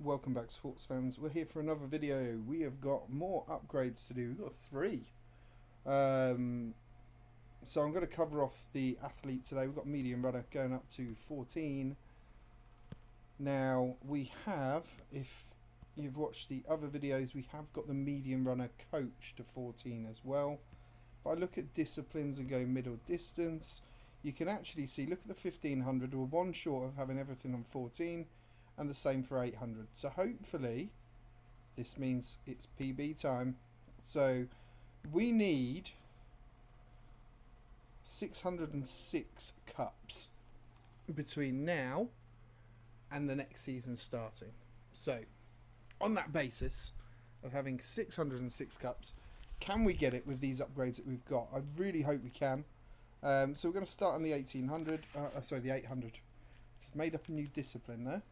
Welcome back, sports fans. We're here for another video. We have got more upgrades to do. We've got 3. So I'm going to cover off the athlete today. We've got medium runner going up to 14. Now we have, if you've watched the other videos, we have got the medium runner coach to 14 as well. If I look at disciplines and go middle distance, you can actually see, look at the 1500, we're one short of having everything on 14. And the same for 800. So hopefully this means it's PB time. So we need 606 cups between now and the next season starting. So on that basis of having 606 cups, can we get it with these upgrades that we've got? I really hope we can. So we're going to start on the 1800. The 800. Just made up a new discipline there.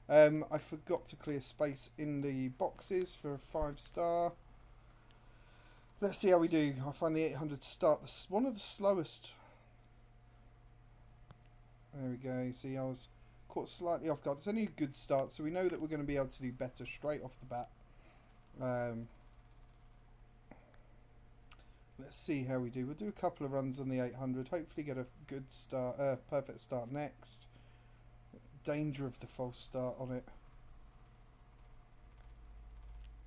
I forgot to clear space in the boxes for a 5-star. Let's see how we do. I find the 800 start one of the slowest. There we go. See, I was caught slightly off guard. It's only a good start, so we know that we're going to be able to do better straight off the bat. Let's see how we do. We'll do a couple of runs on the 800. Hopefully get a good start, perfect start next. Danger of the false start on it.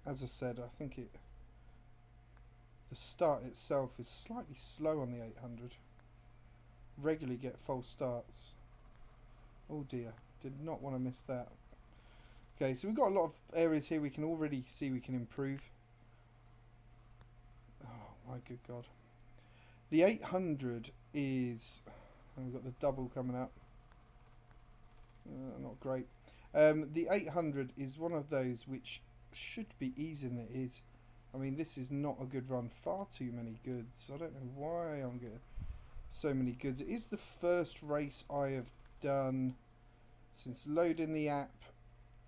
As I said, I think the start itself is slightly slow on the 800. Regularly get false starts. Oh dear, did not want to miss that. Okay, so we've got a lot of areas here we can already see we can improve. Oh my good God. The 800 is, and we've got the double coming up. Not great. The 800 is one of those which should be easy, and it is. I mean, this is not a good run. Far too many goods. I don't know why I'm getting so many goods. It is the first race I have done since loading the app.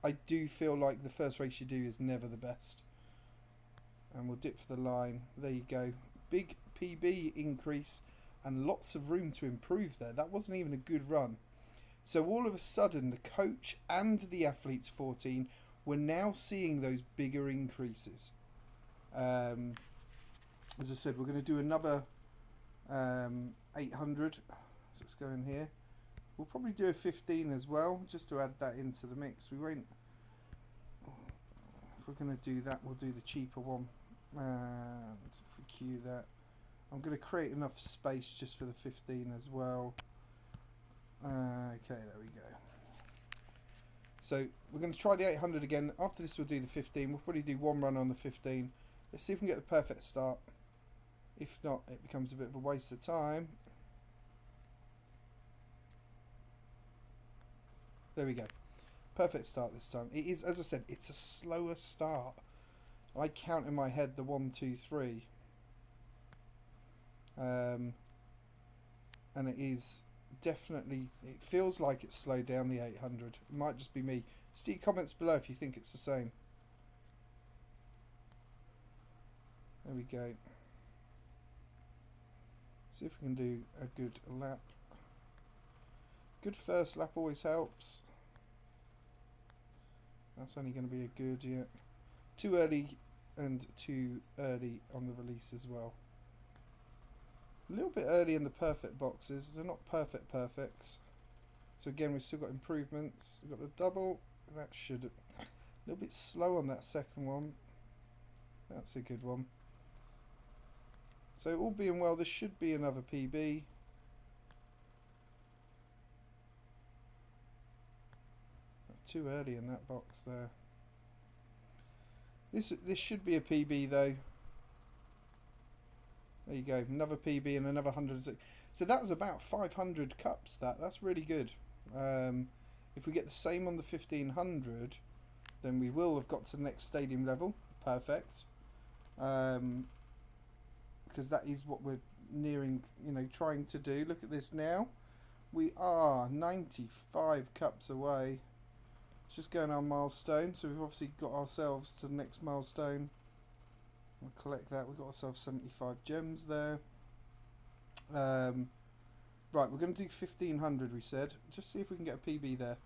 I do feel like the first race you do is never the best. And we'll dip for the line. There you go. Big PB increase and lots of room to improve there. That wasn't even a good run. So all of a sudden, the coach and the athletes 14, we're now seeing those bigger increases. As I said, we're going to do another 800. So let's go in here. We'll probably do a 15 as well, just to add that into the mix. We won't. If we're going to do that, we'll do the cheaper one. And if we queue that, I'm going to create enough space just for the 15 as well. Okay, there we go. So we're going to try the 800 again. After this we'll do the 15. We'll probably do one run on the 15. Let's see if we can get the perfect start. If not, it becomes a bit of a waste of time. There we go. Perfect start this time. It is, as I said, it's a slower start. I count in my head the 1, 2, 3. And it is definitely, it feels like it's slowed down the 800. It might just be me. Steve, comments below if you think it's the same. There we go. See if we can do a good lap. Good first lap always helps. That's only going to be a good, yeah. Too early and too early on the release as well. A little bit early in the perfect boxes. They're not perfects. So again, we've still got improvements. We've got the double. That should... A little bit slow on that second one. That's a good one. So all being well, this should be another PB. That's too early in that box there. This should be a PB though. There you go, another PB and another 106. So that was about 500 cups. That's really good. If we get the same on the 1500, then we will have got to the next stadium level. Perfect. Because that is what we're nearing, trying to do. Look at this now. We are 95 cups away. Let's just go on our milestone. So we've obviously got ourselves to the next milestone. We'll collect that. We've got ourselves 75 gems there. Right, we're going to do 1500, we said. Just see if we can get a PB there.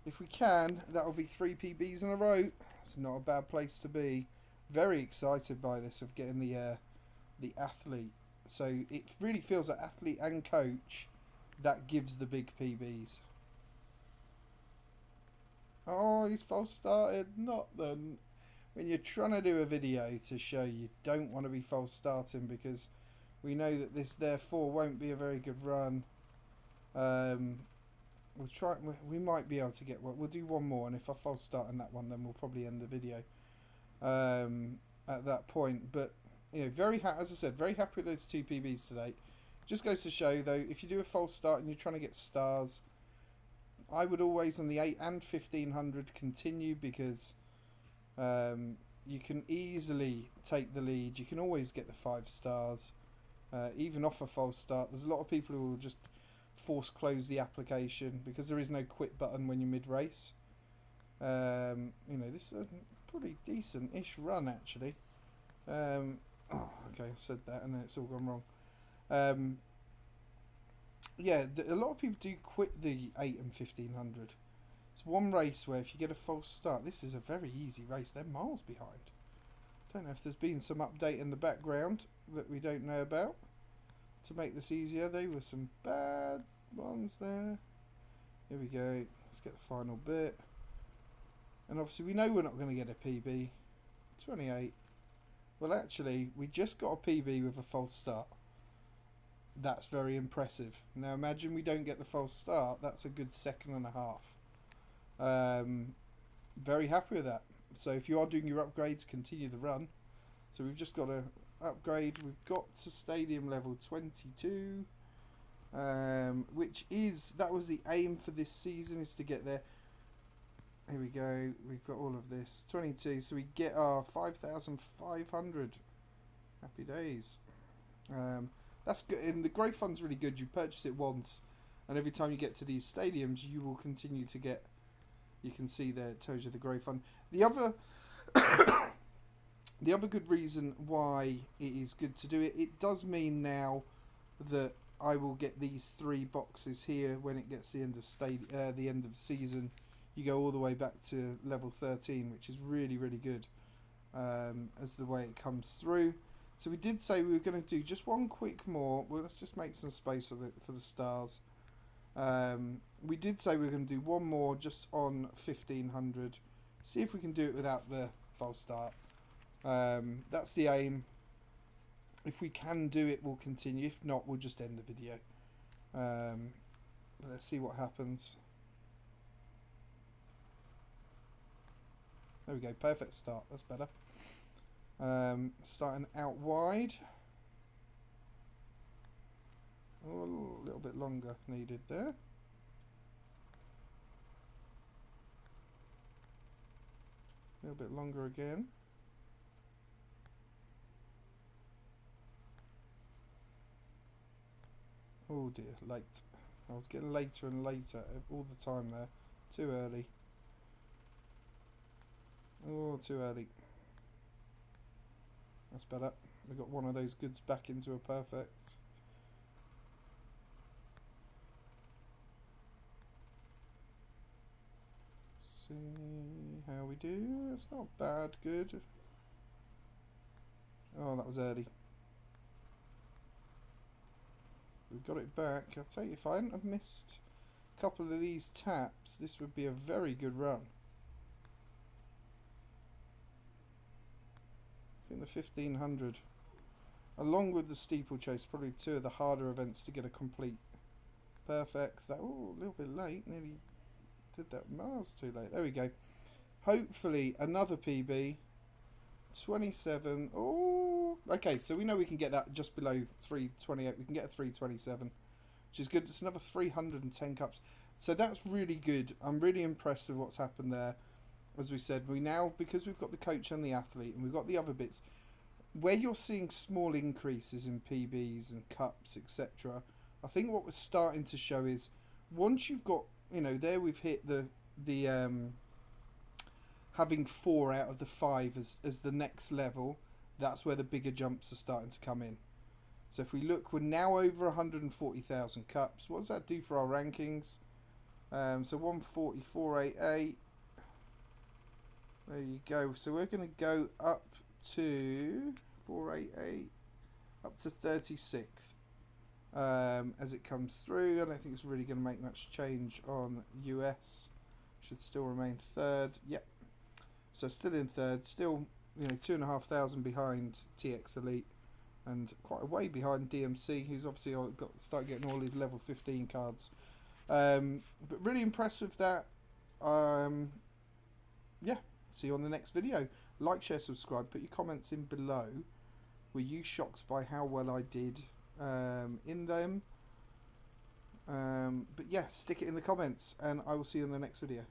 If we can, that'll be 3 PBs in a row. It's not a bad place to be. Very excited by this, of getting the athlete. So it really feels like athlete and coach that gives the big PBs. Oh, he's false started. Not then. When you're trying to do a video to show, you don't want to be false starting, because we know that this therefore won't be a very good run. We'll try. We might be able to get one. We'll do one more, and if I false start on that one, then we'll probably end the video at that point. But you know, as I said, very happy with those 2 PBs today. Just goes to show, though, if you do a false start and you're trying to get stars, I would always on the 8 and 1500 continue, because you can easily take the lead. You can always get the 5 stars, even off a false start. There's a lot of people who will just force close the application because there is no quit button when you're mid race. You know, this is a pretty decent-ish run, actually. Oh, okay, I said that and then it's all gone wrong. Yeah, a lot of people do quit the 8 and 1500. It's one race where if you get a false start, this is a very easy race. They're miles behind. Don't know if there's been some update in the background that we don't know about to make this easier. They were some bad ones there. Here we go. Let's get the final bit. And obviously we know we're not going to get a PB. 28. Well, actually, we just got a PB with a false start. That's very impressive. Now imagine we don't get the false start. That's a good 2.5. Very happy with that. So if you are doing your upgrades, continue the run. So we've just got to upgrade. We've got to stadium level 22, which is, that was the aim for this season, is to get there. Here we go. We've got all of this 22, so we get our 5,500. Happy days. That's good, and the growth fund's really good. You purchase it once, and every time you get to these stadiums, you will continue to get. You can see there it tells you the growth fund. The other, the other good reason why it is good to do it, it does mean now that I will get these 3 boxes here when it gets the end of the end of the season. You go all the way back to level 13, which is really, really good as the way it comes through. So we did say we were going to do just one quick more. Well, let's just make some space for the stars. We did say we were going to do one more just on 1500. See if we can do it without the false start. That's the aim. If we can do it, we'll continue. If not, we'll just end the video. Let's see what happens. There we go, perfect start, that's better. Starting out wide. Oh, a little bit longer needed there. A little bit longer again. Oh dear, late. I was getting later and later all the time there. Too early. Oh, too early. That's better. We got one of those goods back into a perfect. See how we do. It's not bad. Good. Oh, that was early. We've got it back. I'll tell you, if I hadn't have missed a couple of these taps, this would be a very good run. I think the 1500, along with the steeplechase, probably 2 of the harder events to get a complete perfect. That, oh, a little bit late. Nearly did that miles too late. There we go. Hopefully another PB. 27. Oh, okay. So we know we can get that just below 328. We can get a 327, which is good. It's another 310 cups. So that's really good. I'm really impressed with what's happened there. As we said, we now, because we've got the coach and the athlete, and we've got the other bits, where you're seeing small increases in PBs and cups, etc. I think what we're starting to show is, once you've got, you know, there we've hit the having 4 out of the 5 as the next level. That's where the bigger jumps are starting to come in. So if we look, we're now over 140,000 cups. What does that do for our rankings? So 144.88. There you go. So we're going to go up to 488, up to 36th as it comes through. I don't think it's really going to make much change on US. Should still remain third. Yep. So still in third. Still, 2,500 behind TX Elite, and quite a way behind DMC, who's obviously started getting all his level 15 cards. But really impressed with that. Yeah. See you on the next video. Like, share, subscribe. Put your comments in below. Were you shocked by how well I did in them? But yeah, stick it in the comments, and I will see you in the next video.